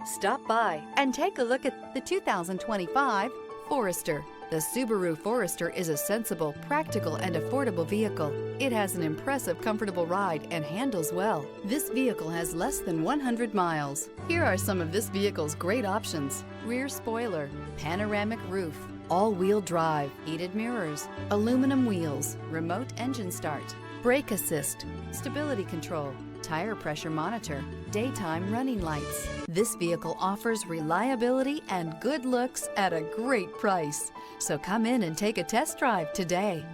Stop by and take a look at the 2025 Forester. The Subaru Forester is a sensible, practical, and affordable vehicle. It has an impressive, comfortable ride and handles well. This vehicle has less than 100 miles. Here are some of this vehicle's great options: rear spoiler, panoramic roof, all-wheel drive, heated mirrors, aluminum wheels, remote engine start, brake assist, stability control, tire pressure monitor, daytime running lights. This vehicle offers reliability and good looks at a great price. So come in and take a test drive today.